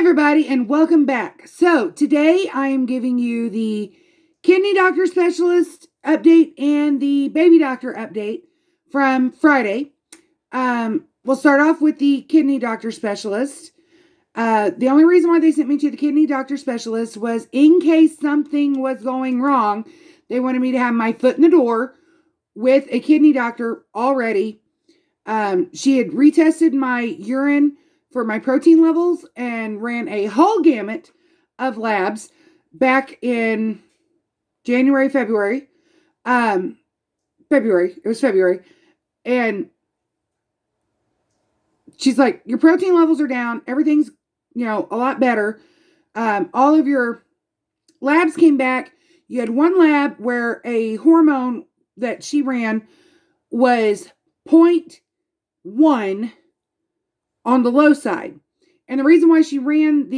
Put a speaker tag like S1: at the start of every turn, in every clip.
S1: everybody, and welcome back. So, today I am giving you the kidney doctor specialist update and the baby doctor update from Friday. We'll start off with the kidney doctor specialist. The only reason why they sent me to the kidney doctor specialist was in case something was going wrong. They wanted me to have my foot in the door with a kidney doctor already. She had retested my urine for my protein levels and ran a whole gamut of labs back in January, February. It was February. And she's like, your protein levels are down. Everything's, a lot better. All of your labs came back. You had one lab where a hormone that she ran was 0.1 on the low side. And the reason why she ran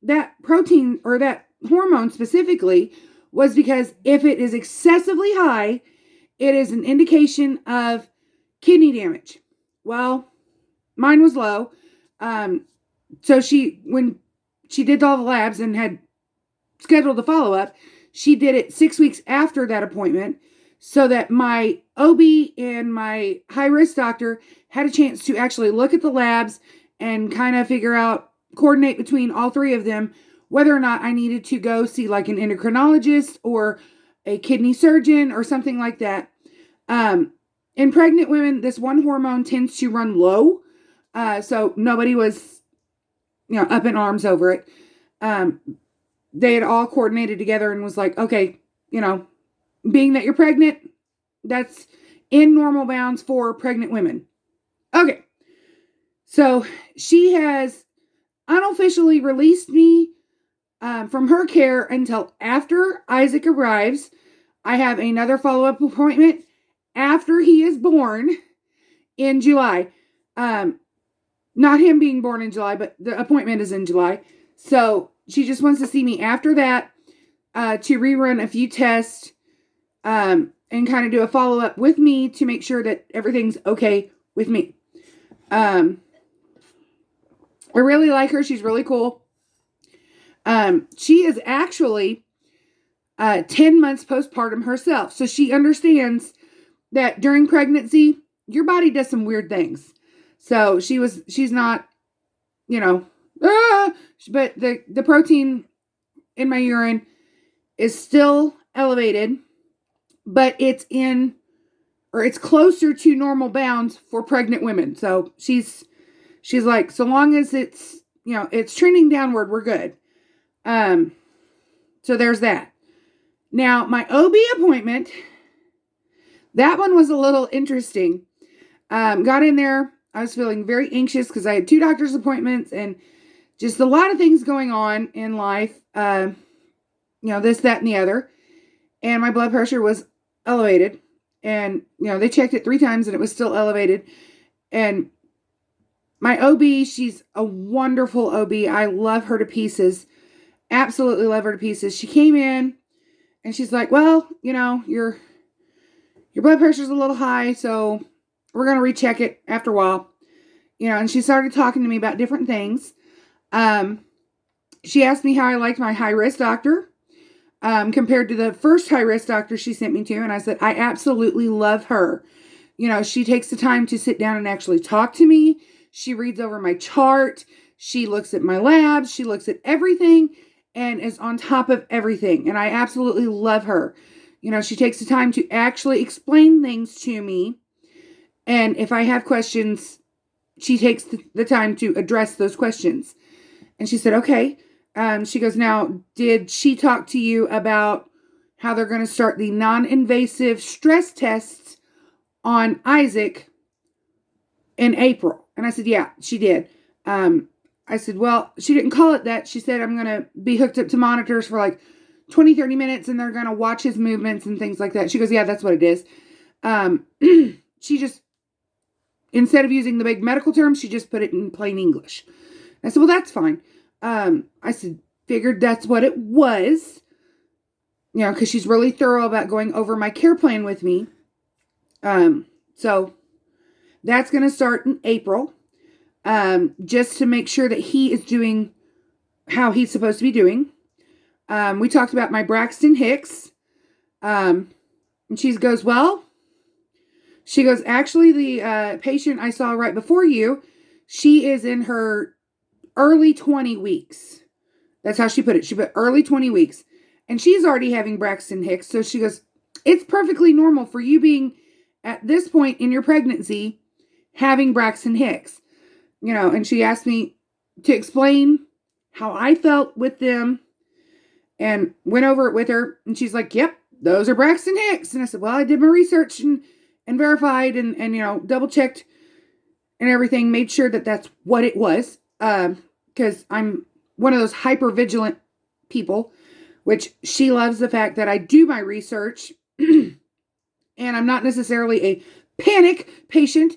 S1: that protein or that hormone specifically was because if it is excessively high, it is an indication of kidney damage. Well, mine was low. So when she did all the labs and had scheduled the follow-up, she did it 6 weeks after that appointment so that my OB and my high-risk doctor had a chance to actually look at the labs and kind of coordinate between all three of them, whether or not I needed to go see like an endocrinologist or a kidney surgeon or something like that. In pregnant women, this one hormone tends to run low. So nobody was, up in arms over it. They had all coordinated together and was like, okay, being that you're pregnant, that's in normal bounds for pregnant women. Okay. So she has unofficially released me from her care until after Isaac arrives. I have another follow-up appointment after he is born in July. Not him being born in July, but the appointment is in July. So she just wants to see me after that to rerun a few tests and kind of do a follow-up with me to make sure that everything's okay with me. I really like her. She's really cool. She is actually 10 months postpartum herself. So she understands that during pregnancy, your body does some weird things. So she's not, but the protein in my urine is still elevated, but it's closer to normal bounds for pregnant women. So she's like, so long as it's, it's trending downward, we're good. So there's that. Now, my OB appointment, that one was a little interesting. Got in there. I was feeling very anxious because I had 2 doctor's appointments and just a lot of things going on in life. This, that, and the other. And my blood pressure was elevated. And, they checked it 3 times and it was still elevated. And my OB, she's a wonderful OB. I love her to pieces. Absolutely love her to pieces. She came in and she's like, well, your blood pressure's a little high, so we're going to recheck it after a while. And she started talking to me about different things. She asked me how I liked my high-risk doctor compared to the first high-risk doctor she sent me to. And I said, I absolutely love her. She takes the time to sit down and actually talk to me. She reads over my chart. She looks at my labs. She looks at everything and is on top of everything. And I absolutely love her. She takes the time to actually explain things to me. And if I have questions, she takes the time to address those questions. And she said, okay. She goes, now, did she talk to you about how they're going to start the non-invasive stress tests on Isaac in April? And I said, yeah, she did. I said, well, she didn't call it that. She said, I'm going to be hooked up to monitors for like 20, 30 minutes and they're going to watch his movements and things like that. She goes, yeah, that's what it is. She just, instead of using the big medical terms, she just put it in plain English. I said, well, that's fine. I said, figured that's what it was, because she's really thorough about going over my care plan with me. So that's going to start in April, just to make sure that he is doing how he's supposed to be doing. We talked about my Braxton Hicks. And she goes, well, she goes, actually, the patient I saw right before you, she is in her early 20 weeks. That's how she put it. She put early 20 weeks. And she's already having Braxton Hicks. So she goes, it's perfectly normal for you being at this point in your pregnancy having Braxton Hicks. And she asked me to explain how I felt with them and went over it with her. And she's like, yep, those are Braxton Hicks. And I said, well, I did my research and verified and double checked and everything, made sure that that's what it was. Because I'm one of those hyper vigilant people, which she loves the fact that I do my research and I'm not necessarily a panic patient.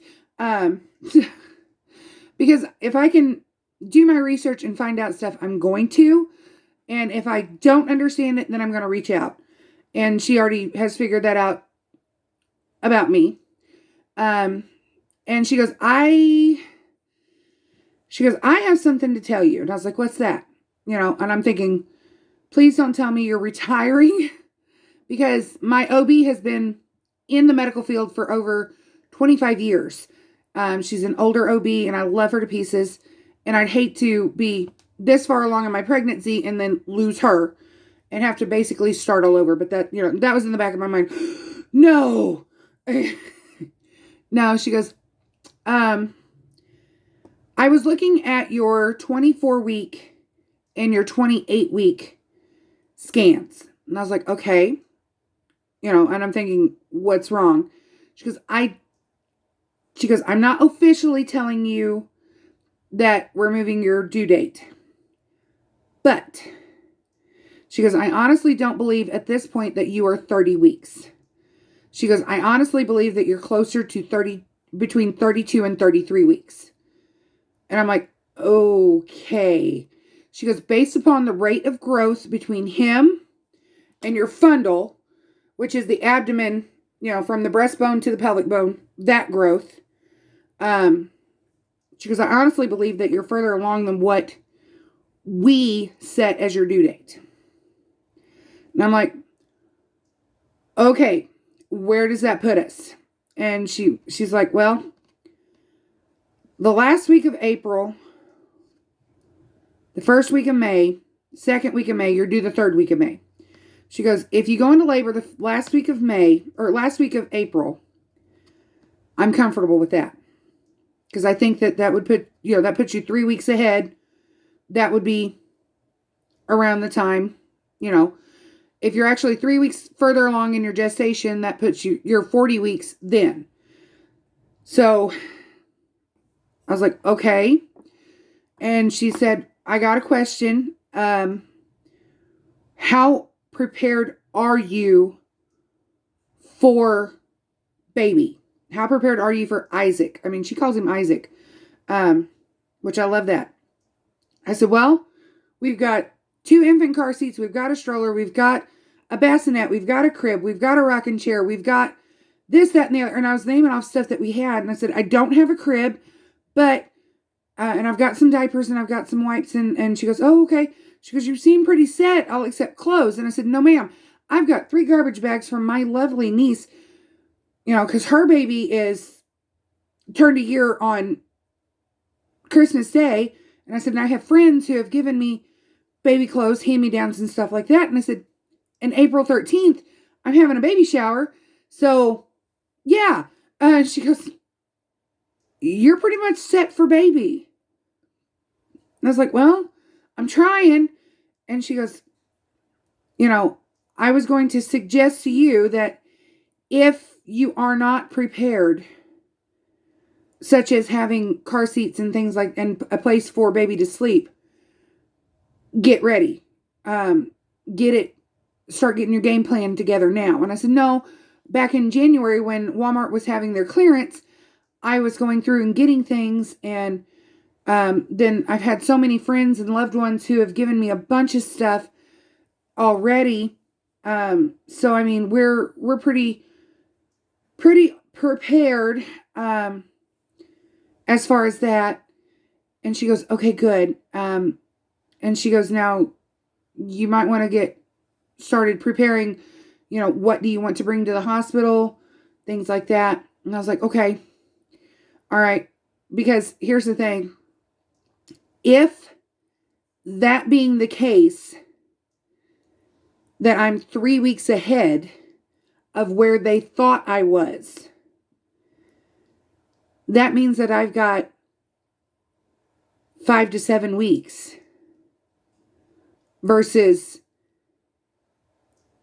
S1: Because if I can do my research and find out stuff, I'm going to. And if I don't understand it, then I'm going to reach out. And she already has figured that out about me. And she goes, I have something to tell you. And I was like, what's that? And I'm thinking, please don't tell me you're retiring. Because my OB has been in the medical field for over 25 years. She's an older OB and I love her to pieces. And I'd hate to be this far along in my pregnancy and then lose her and have to basically start all over. But that was in the back of my mind. No. No, she goes, I was looking at your 24-week and your 28-week scans. And I was like, okay. And I'm thinking, what's wrong? She goes, I'm not officially telling you that we're moving your due date. But she goes, I honestly don't believe at this point that you are 30 weeks. She goes, I honestly believe that you're closer to between 32 and 33 weeks. And I'm like, okay. She goes, based upon the rate of growth between him and your fundal, which is the abdomen, from the breastbone to the pelvic bone, that growth. She goes, I honestly believe that you're further along than what we set as your due date. And I'm like, okay, where does that put us? And she's like, well, the last week of April, the first week of May, second week of May, you're due the third week of May. She goes, if you go into labor the last week of May or last week of April, I'm comfortable with that. Because I think that would put, that puts you 3 weeks ahead. That would be around the time, if you're actually 3 weeks further along in your gestation, that puts you're 40 weeks then. So I was like, okay. And she said, I got a question. How prepared are you for baby? How prepared are you for Isaac? I mean, she calls him Isaac, which I love that. I said, well, we've got 2 infant car seats. We've got a stroller. We've got a bassinet. We've got a crib. We've got a rocking chair. We've got this, that, and the other. And I was naming off stuff that we had. And I said, I don't have a crib, but, and I've got some diapers and I've got some wipes. And she goes, oh, okay. She goes, you seem pretty set. I'll accept clothes. And I said, no, ma'am. I've got 3 garbage bags from my lovely niece, because her baby is turned a year on Christmas Day. And I said, and I have friends who have given me baby clothes, hand-me-downs, and stuff like that. And I said, and April 13th, I'm having a baby shower. So, yeah. She goes, you're pretty much set for baby. And I was like, well, I'm trying. And she goes, I was going to suggest to you that if you are not prepared, such as having car seats and things like, and a place for baby to sleep, get ready. Start getting your game plan together now. And I said, no, back in January when Walmart was having their clearance, I was going through and getting things. And then I've had so many friends and loved ones who have given me a bunch of stuff already. So, I mean, we're pretty prepared, as far as that. And she goes, okay, good. And she goes, now you might want to get started preparing, what do you want to bring to the hospital? Things like that. And I was like, okay, all right. Because here's the thing. If that being the case, that I'm 3 weeks ahead of where they thought I was, that means that I've got 5 to 7 weeks versus,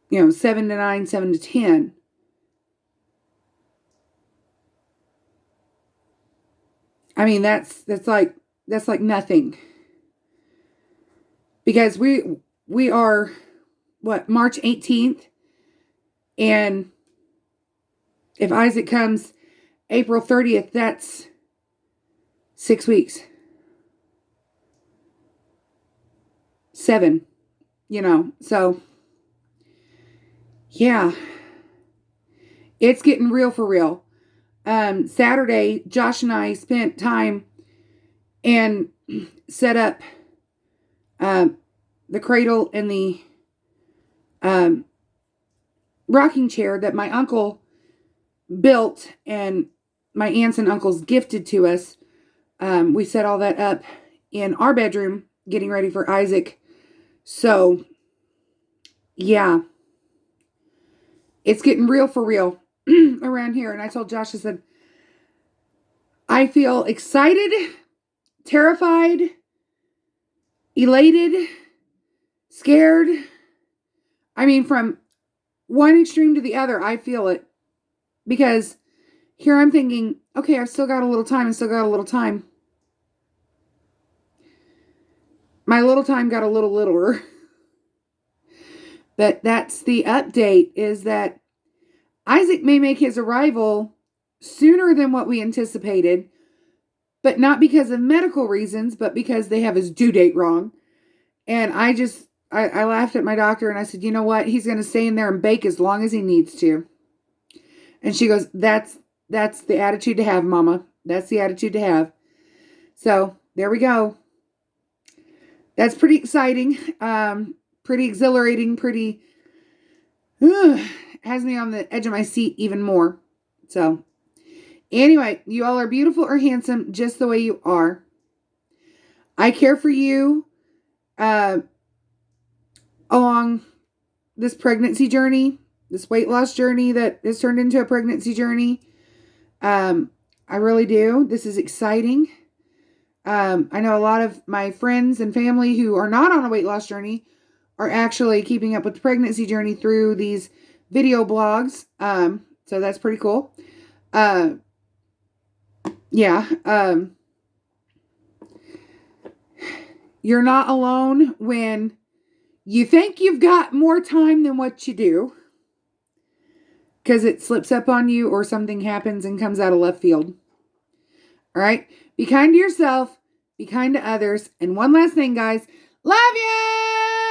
S1: 7 to 9, 7 to 10. I mean, that's like nothing. Because we are, March 18th, and if Isaac comes April 30th, that's 6 weeks. 7, so yeah, it's getting real for real. Saturday, Josh and I spent time and set up the cradle and the rocking chair that my uncle built and my aunts and uncles gifted to us. We set all that up in our bedroom, getting ready for Isaac. So, yeah, it's getting real for real around here. And I told Josh, I said, I feel excited, terrified, elated, scared. I mean, from one extreme to the other, I feel it. Because here I'm thinking, okay, I've still got a little time. My little time got a little littler. But that's the update, is that Isaac may make his arrival sooner than what we anticipated, but not because of medical reasons, but because they have his due date wrong. And I laughed at my doctor and I said, you know what? He's going to stay in there and bake as long as he needs to. And she goes, that's the attitude to have, Mama. That's the attitude to have. So there we go. That's pretty exciting. Pretty exhilarating, has me on the edge of my seat even more. So anyway, you all are beautiful or handsome just the way you are. I care for you along this pregnancy journey, this weight loss journey that has turned into a pregnancy journey. I really do. This is exciting. I know a lot of my friends and family who are not on a weight loss journey are actually keeping up with the pregnancy journey through these video blogs. So that's pretty cool. Yeah. You're not alone when you think you've got more time than what you do, because it slips up on you or something happens and comes out of left field. All right. Be kind to yourself. Be kind to others. And one last thing, guys. Love ya!